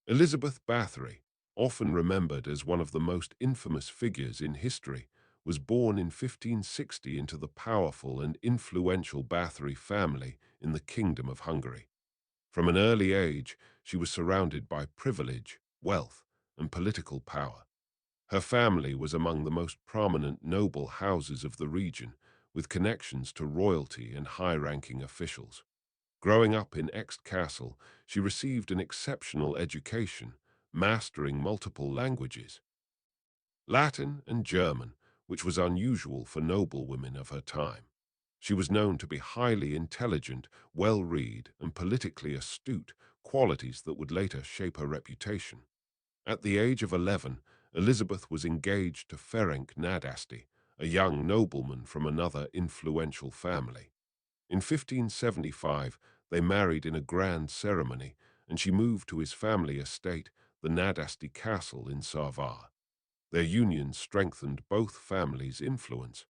Elizabeth Báthory, often remembered as one of the most infamous figures in history, was born in 1560 into the powerful and influential Báthory family in the Kingdom of Hungary. From an early age, she was surrounded by privilege, wealth, and political power. Her family was among the most prominent noble houses of the region, with connections to royalty and high-ranking officials. Growing up in Ext Castle, she received an exceptional education, mastering multiple languages, Latin and German, which was unusual for noblewomen of her time. She was known to be highly intelligent, well-read, and politically astute, qualities that would later shape her reputation. At the age of 11, Elizabeth was engaged to Ferenc Nadasti, a young nobleman from another influential family. In 1575, they married in a grand ceremony, and she moved to his family estate, the Nadasti Castle in Savoie. Their union strengthened both families' influence.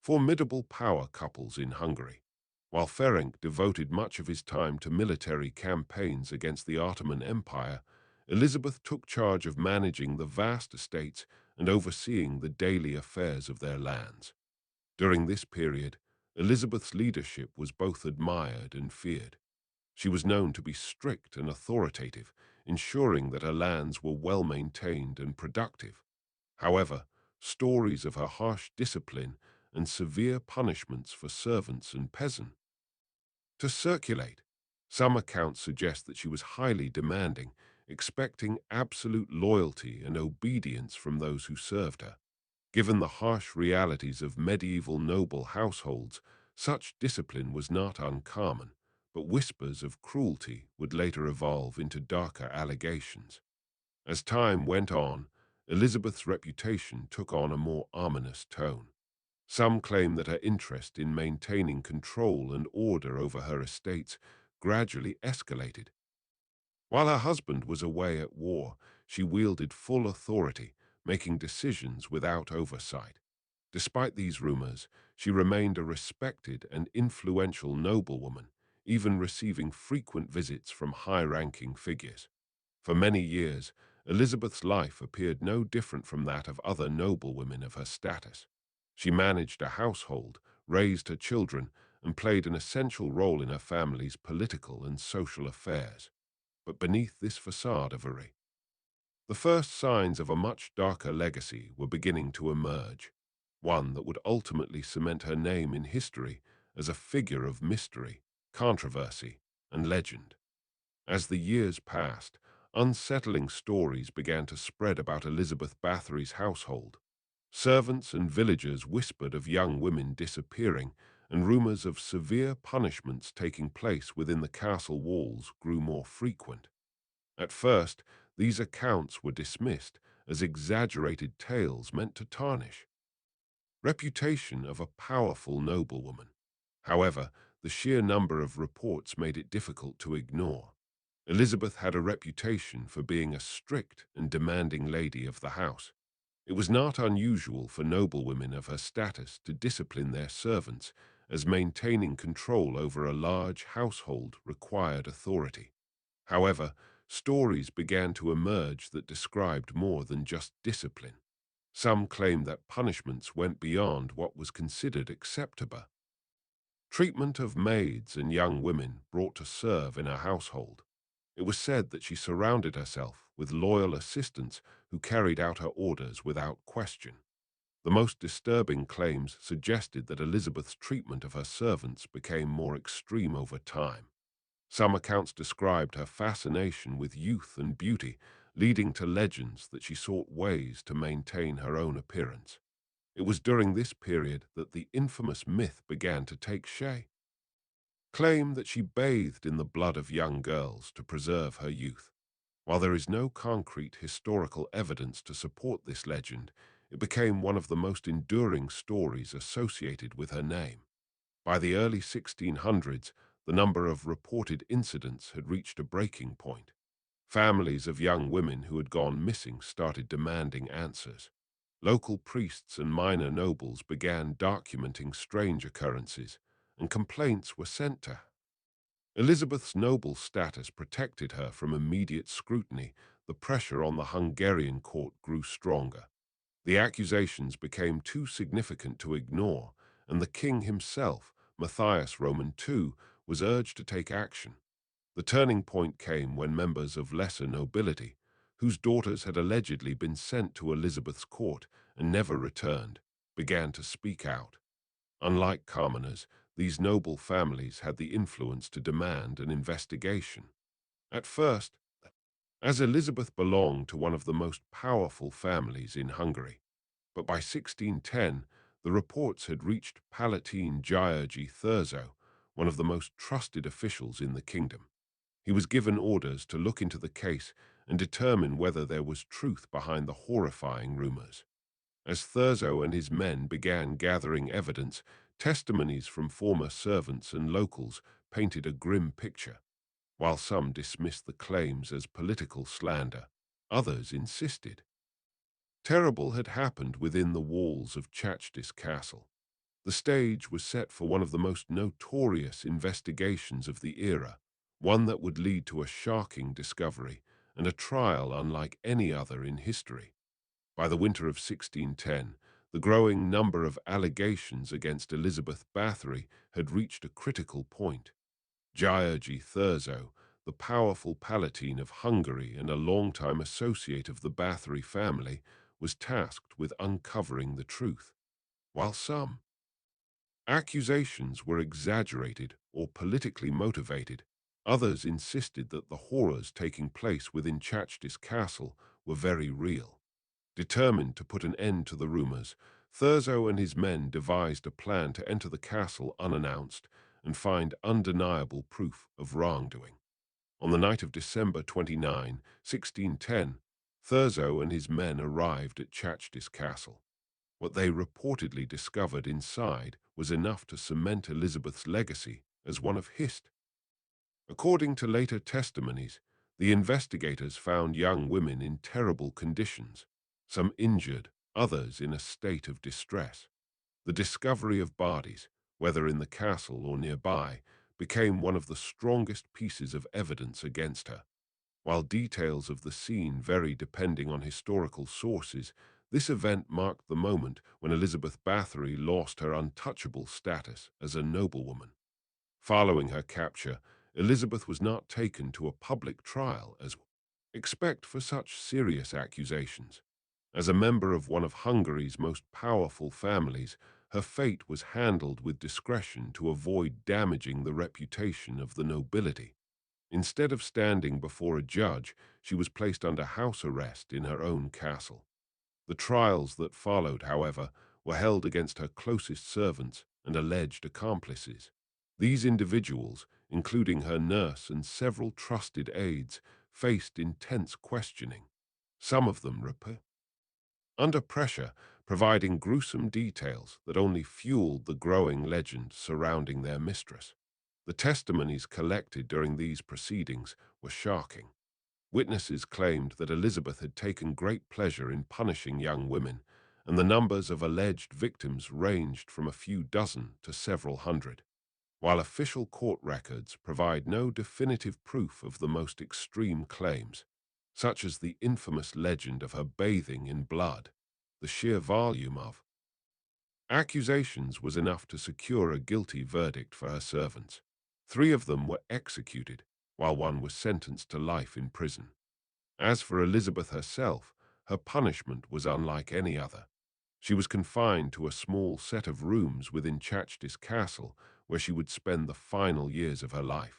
Formidable power couples in Hungary. While Ferenc devoted much of his time to military campaigns against the Ottoman Empire, Elizabeth took charge of managing the vast estates and overseeing the daily affairs of their lands. During this period, Elizabeth's leadership was both admired and feared. She was known to be strict and authoritative, ensuring that her lands were well maintained and productive. However, stories of her harsh discipline and severe punishments for servants and peasants to circulate. Some accounts suggest that she was highly demanding, expecting absolute loyalty and obedience from those who served her. Given the harsh realities of medieval noble households, such discipline was not uncommon, but whispers of cruelty would later evolve into darker allegations. As time went on, Elizabeth's reputation took on a more ominous tone. Some claim that her interest in maintaining control and order over her estates gradually escalated. While her husband was away at war, she wielded full authority, making decisions without oversight. Despite these rumors, she remained a respected and influential noblewoman, even receiving frequent visits from high-ranking figures. For many years, Elizabeth's life appeared no different from that of other noblewomen of her status. She managed a household, raised her children, and played an essential role in her family's political and social affairs. But beneath this facade of array, the first signs of a much darker legacy were beginning to emerge, one that would ultimately cement her name in history as a figure of mystery, controversy, and legend. As the years passed, unsettling stories began to spread about Elizabeth Bathory's household. Servants and villagers whispered of young women disappearing, and rumors of severe punishments taking place within the castle walls grew more frequent. At first, these accounts were dismissed as exaggerated tales meant to tarnish reputation of a powerful noblewoman. However, the sheer number of reports made it difficult to ignore. Elizabeth had a reputation for being a strict and demanding lady of the house. It was not unusual for noblewomen of her status to discipline their servants, as maintaining control over a large household required authority. However, stories began to emerge that described more than just discipline. Some claimed that punishments went beyond what was considered acceptable. Treatment of maids and young women brought to serve in her household. It was said that she surrounded herself with loyal assistants who carried out her orders without question. The most disturbing claims suggested that Elizabeth's treatment of her servants became more extreme over time. Some accounts described her fascination with youth and beauty, leading to legends that she sought ways to maintain her own appearance. It was during this period that the infamous myth began to take shape. Claim that she bathed in the blood of young girls to preserve her youth. While there is no concrete historical evidence to support this legend, it became one of the most enduring stories associated with her name. By the early 1600s, the number of reported incidents had reached a breaking point. Families of young women who had gone missing started demanding answers. Local priests and minor nobles began documenting strange occurrences, and complaints were sent to her. Elizabeth's noble status protected her from immediate scrutiny. The pressure on the Hungarian court grew stronger. The accusations became too significant to ignore, and the king himself, Matthias Roman II, was urged to take action. The turning point came when members of lesser nobility, whose daughters had allegedly been sent to Elizabeth's court and never returned, began to speak out. Unlike commoners, these noble families had the influence to demand an investigation. At first, as Elizabeth belonged to one of the most powerful families in Hungary, but by 1610, the reports had reached Palatine György Thurzo, one of the most trusted officials in the kingdom. He was given orders to look into the case and determine whether there was truth behind the horrifying rumors. As Thurzo and his men began gathering evidence, testimonies from former servants and locals painted a grim picture. While some dismissed the claims as political slander, others insisted. Terrible had happened within the walls of Chachtis Castle. The stage was set for one of the most notorious investigations of the era, one that would lead to a shocking discovery and a trial unlike any other in history. By the winter of 1610, the growing number of allegations against Elizabeth Báthory had reached a critical point. György Thurzo, the powerful Palatine of Hungary and a longtime associate of the Báthory family, was tasked with uncovering the truth. While some accusations were exaggerated or politically motivated, others insisted that the horrors taking place within Chachtis Castle were very real. Determined to put an end to the rumors, Thurzo and his men devised a plan to enter the castle unannounced and find undeniable proof of wrongdoing. On the night of December 29, 1610, Thurzo and his men arrived at Chachtis Castle. What they reportedly discovered inside was enough to cement Elizabeth's legacy as one of history. According to later testimonies, the investigators found young women in terrible conditions, some injured, others in a state of distress. The discovery of bodies, whether in the castle or nearby, became one of the strongest pieces of evidence against her. While details of the scene vary depending on historical sources, this event marked the moment when Elizabeth Báthory lost her untouchable status as a noblewoman. Following her capture, Elizabeth was not taken to a public trial as expect for such serious accusations. As a member of one of Hungary's most powerful families, her fate was handled with discretion to avoid damaging the reputation of the nobility. Instead of standing before a judge, she was placed under house arrest in her own castle. The trials that followed, however, were held against her closest servants and alleged accomplices. These individuals, including her nurse and several trusted aides, faced intense questioning. Some of them under pressure, providing gruesome details that only fueled the growing legend surrounding their mistress. The testimonies collected during these proceedings were shocking. Witnesses claimed that Elizabeth had taken great pleasure in punishing young women, and the numbers of alleged victims ranged from a few dozen to several hundred. While official court records provide no definitive proof of the most extreme claims, such as the infamous legend of her bathing in blood, the sheer volume of accusations was enough to secure a guilty verdict for her servants. Three of them were executed, while one was sentenced to life in prison. As for Elizabeth herself, her punishment was unlike any other. She was confined to a small set of rooms within Chachtis Castle, where she would spend the final years of her life.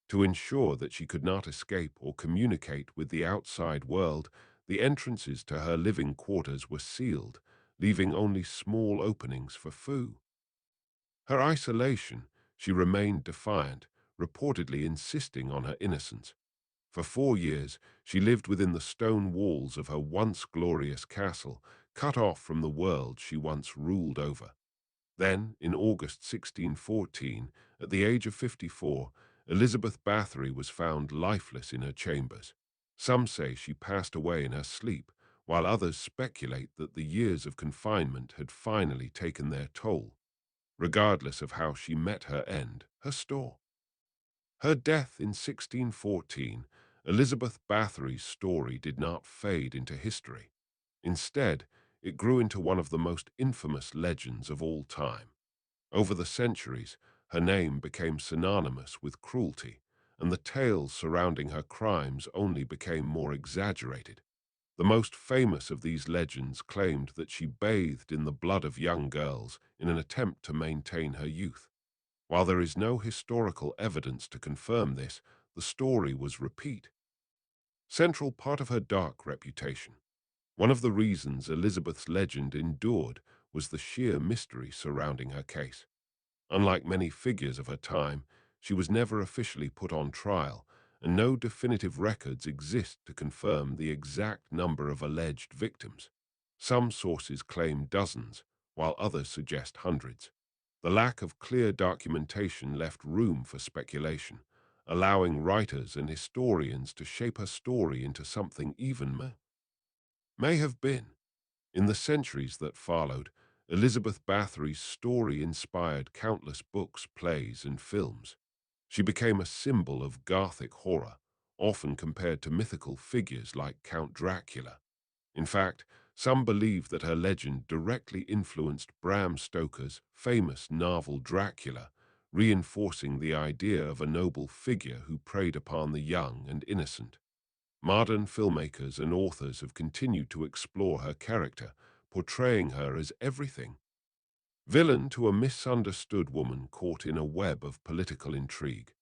To ensure that she could not escape or communicate with the outside world, the entrances to her living quarters were sealed, leaving only small openings for food. Her isolation, she remained defiant, reportedly insisting on her innocence. For 4 years, she lived within the stone walls of her once glorious castle, cut off from the world she once ruled over. Then, in August 1614, at the age of 54, Elizabeth Báthory was found lifeless in her chambers. Some say she passed away in her sleep, while others speculate that the years of confinement had finally taken their toll. Regardless of how she met her end, her story Her death in 1614, Elizabeth Bathory's story did not fade into history. Instead, it grew into one of the most infamous legends of all time. Over the centuries, her name became synonymous with cruelty, and the tales surrounding her crimes only became more exaggerated. The most famous of these legends claimed that she bathed in the blood of young girls in an attempt to maintain her youth. While there is no historical evidence to confirm this, the story was repeat, central part of her dark reputation. One of the reasons Elizabeth's legend endured was the sheer mystery surrounding her case. Unlike many figures of her time, she was never officially put on trial, and no definitive records exist to confirm the exact number of alleged victims. Some sources claim dozens, while others suggest hundreds. The lack of clear documentation left room for speculation, allowing writers and historians to shape her story into something even may have been. In the centuries that followed, Elizabeth Bathory's story inspired countless books, plays, and films. She became a symbol of Gothic horror, often compared to mythical figures like Count Dracula. In fact, some believe that her legend directly influenced Bram Stoker's famous novel Dracula, reinforcing the idea of a noble figure who preyed upon the young and innocent. Modern filmmakers and authors have continued to explore her character, portraying her as everything villain to a misunderstood woman caught in a web of political intrigue.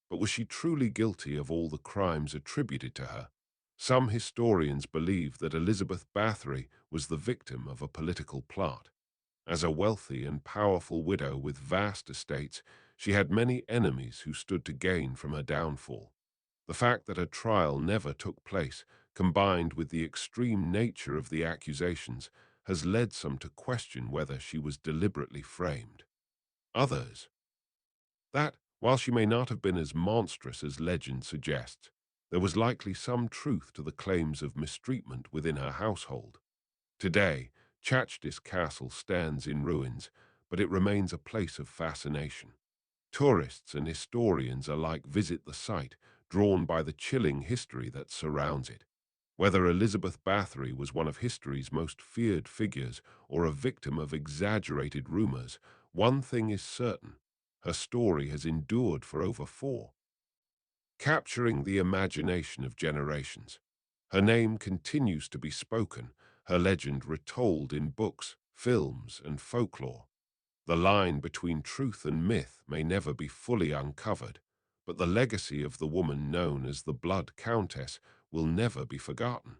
But was she truly guilty of all the crimes attributed to her? Some historians believe that Elizabeth Bathory was the victim of a political plot. As a wealthy and powerful widow with vast estates, she had many enemies who stood to gain from her downfall. The fact that her trial never took place, combined with the extreme nature of the accusations, has led some to question whether she was deliberately framed. Others, that, while she may not have been as monstrous as legend suggests, there was likely some truth to the claims of mistreatment within her household. Today, Chachdis Castle stands in ruins, but it remains a place of fascination. Tourists and historians alike visit the site, drawn by the chilling history that surrounds it. Whether Elizabeth Bathory was one of history's most feared figures or a victim of exaggerated rumors, one thing is certain: her story has endured for over four, capturing the imagination of generations. Her name continues to be spoken, her legend retold in books, films, and folklore. The line between truth and myth may never be fully uncovered, but the legacy of the woman known as the Blood Countess will never be forgotten.